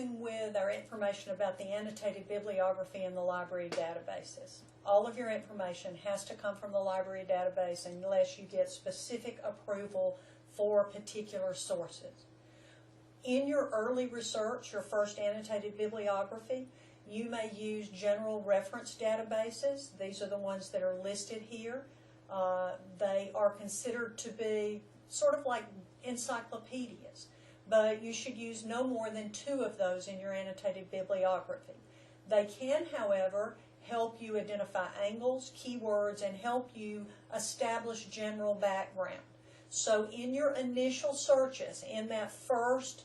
with our information about the annotated bibliography and the library databases. All of your information has to come from the library database unless you get specific approval for particular sources. In your early research, your first annotated bibliography, you may use general reference databases. These are the ones that are listed here. They are considered to be sort of like encyclopedias, but you should use no more than 2 of those in your annotated bibliography. They can, however, help you identify angles, keywords, and help you establish general background. So in your initial searches, in that first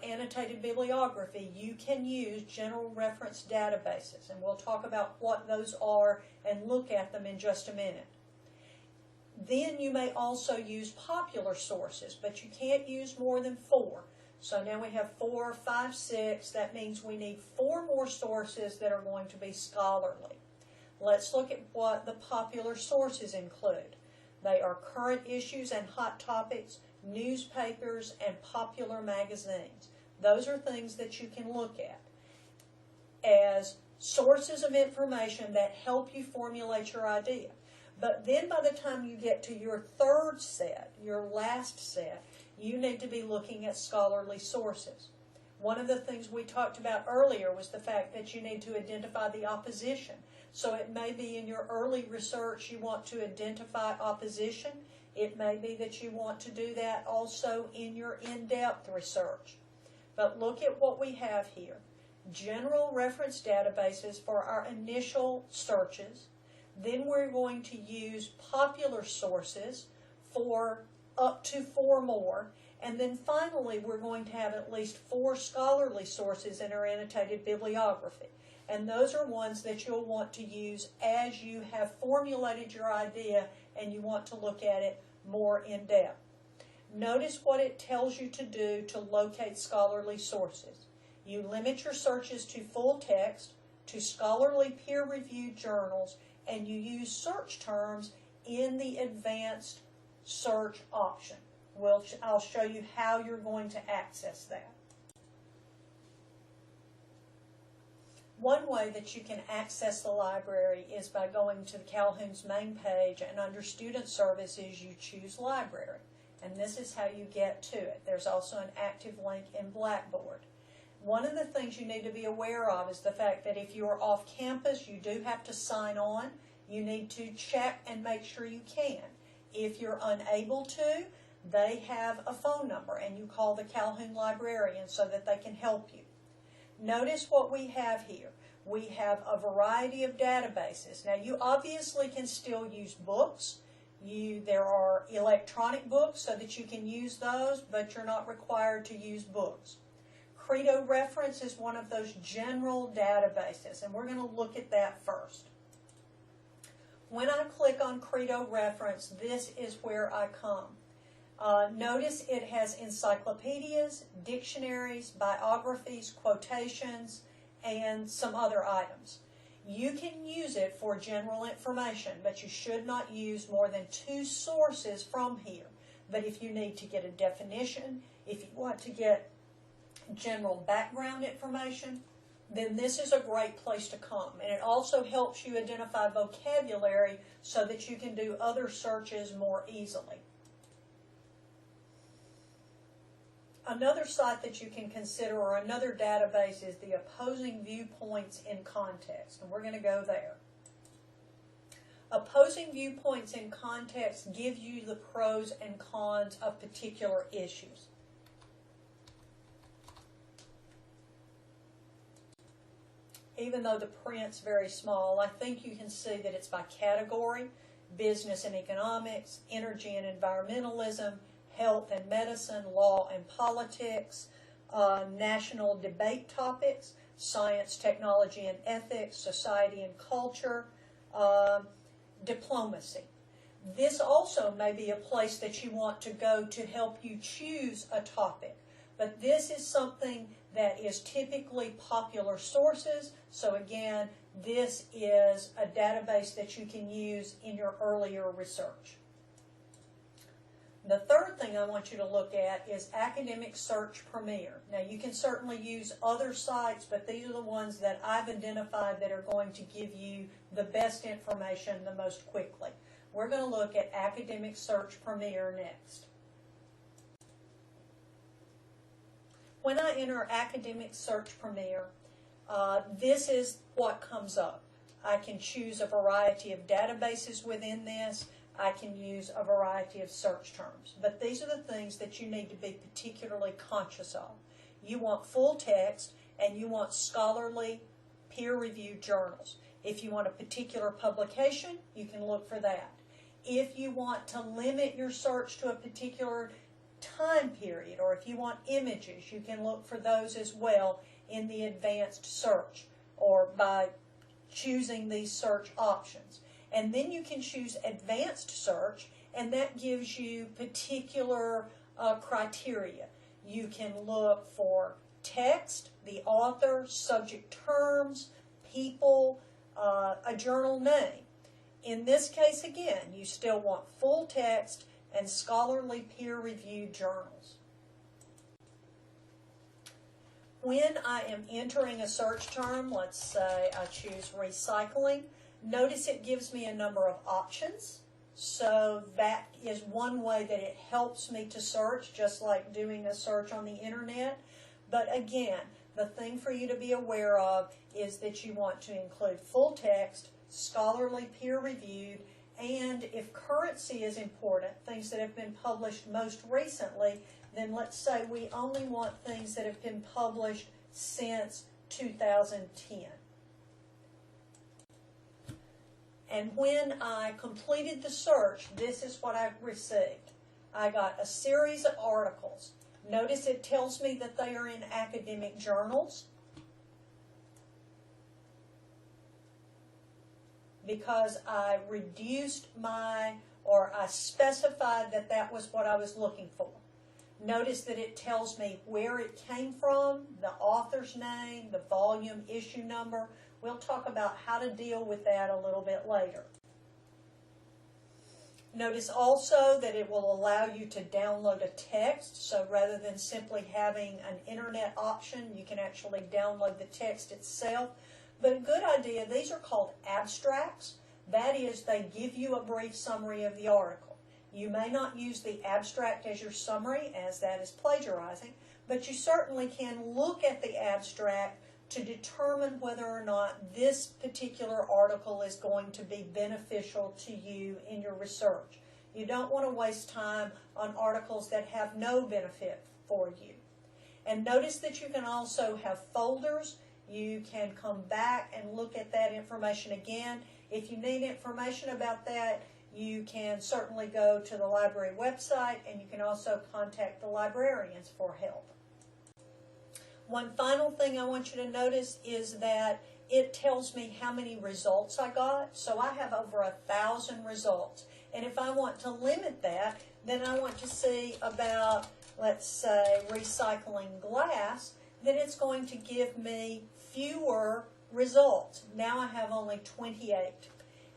annotated bibliography, you can use general reference databases, and we'll talk about what those are and look at them in just a minute. Then you may also use popular sources, but you can't use more than 4. So now we have 4, 5, 6. That means we need 4 more sources that are going to be scholarly. Let's look at what the popular sources include. They are current issues and hot topics, newspapers, and popular magazines. Those are things that you can look at as sources of information that help you formulate your idea. But then by the time you get to your 3rd set, your last set, you need to be looking at scholarly sources. One of the things we talked about earlier was the fact that you need to identify the opposition. So it may be in your early research you want to identify opposition. It may be that you want to do that also in your in-depth research. But look at what we have here. General reference databases for our initial searches. Then we're going to use popular sources for up to 4 more. And then finally, we're going to have at least 4 scholarly sources in our annotated bibliography. And those are ones that you'll want to use as you have formulated your idea and you want to look at it more in depth. Notice what it tells you to do to locate scholarly sources. You limit your searches to full text, to scholarly peer-reviewed journals, and you use search terms in the advanced search option. I'll show you how you're going to access that. One way that you can access the library is by going to the Calhoun's main page, and under Student Services you choose Library. And this is how you get to it. There's also an active link in Blackboard. One of the things you need to be aware of is the fact that if you are off campus, you do have to sign on. You need to check and make sure you can. If you're unable to, they have a phone number, and you call the Calhoun librarian so that they can help you. Notice what we have here. We have a variety of databases. Now, you obviously can still use books. There are electronic books so that you can use those, but you're not required to use books. Credo Reference is one of those general databases, and we're going to look at that first. When I click on Credo Reference, this is where I come. Notice it has encyclopedias, dictionaries, biographies, quotations, and some other items. You can use it for general information, but you should not use more than 2 sources from here. But if you need to get a definition, if you want to get general background information, then this is a great place to come. And it also helps you identify vocabulary so that you can do other searches more easily. Another site that you can consider, or another database, is the Opposing Viewpoints in Context, and we're going to go there. Opposing Viewpoints in Context gives you the pros and cons of particular issues. Even though the print's very small, I think you can see that it's by category: business and economics, energy and environmentalism, health and medicine, law and politics, national debate topics, science, technology and ethics, society and culture, diplomacy. This also may be a place that you want to go to help you choose a topic. But this is something that is typically popular sources. So again, this is a database that you can use in your earlier research. The third thing I want you to look at is Academic Search Premier. Now, you can certainly use other sites, but these are the ones that I've identified that are going to give you the best information the most quickly. We're going to look at Academic Search Premier next. When I enter Academic Search Premier, this is what comes up. I can choose a variety of databases within this. I can use a variety of search terms. But these are the things that you need to be particularly conscious of. You want full text, and you want scholarly, peer-reviewed journals. If you want a particular publication, you can look for that. If you want to limit your search to a particular time period, or if you want images, you can look for those as well in the advanced search, or by choosing these search options. And then you can choose advanced search, and that gives you particular criteria. You can look for text, the author, subject terms, people, a journal name. In this case, again, you still want full text and scholarly peer-reviewed journals. When I am entering a search term, let's say I choose recycling, notice it gives me a number of options. So that is one way that it helps me to search, just like doing a search on the internet. But again, the thing for you to be aware of is that you want to include full text, scholarly peer-reviewed, and if currency is important, things that have been published most recently, then let's say we only want things that have been published since 2010. And when I completed the search, this is what I received. I got a series of articles. Notice it tells me that they are in academic journals, because I reduced or I specified that that was what I was looking for. Notice that it tells me where it came from, the author's name, the volume, issue number. We'll talk about how to deal with that a little bit later. Notice also that it will allow you to download a text, so rather than simply having an internet option, you can actually download the text itself. But a good idea, these are called abstracts. That is, they give you a brief summary of the article. You may not use the abstract as your summary, as that is plagiarizing, but you certainly can look at the abstract to determine whether or not this particular article is going to be beneficial to you in your research. You don't want to waste time on articles that have no benefit for you. And notice that you can also have folders. You can come back and look at that information again. If you need information about that, you can certainly go to the library website, and you can also contact the librarians for help. One final thing I want you to notice is that it tells me how many results I got. So I have over 1,000 results. And if I want to limit that, then I want to see about, let's say, recycling glass, then it's going to give me fewer results. Now I have only 28.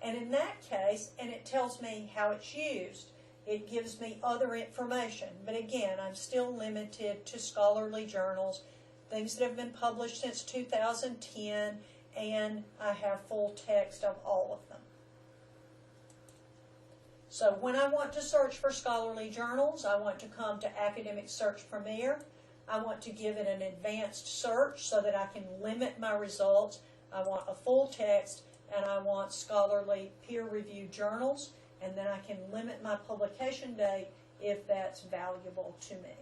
And in that case, and it tells me how it's used, it gives me other information. But again, I'm still limited to scholarly journals, things that have been published since 2010, and I have full text of all of them. So when I want to search for scholarly journals, I want to come to Academic Search Premier. I want to give it an advanced search so that I can limit my results. I want a full text, and I want scholarly peer-reviewed journals, and then I can limit my publication date if that's valuable to me.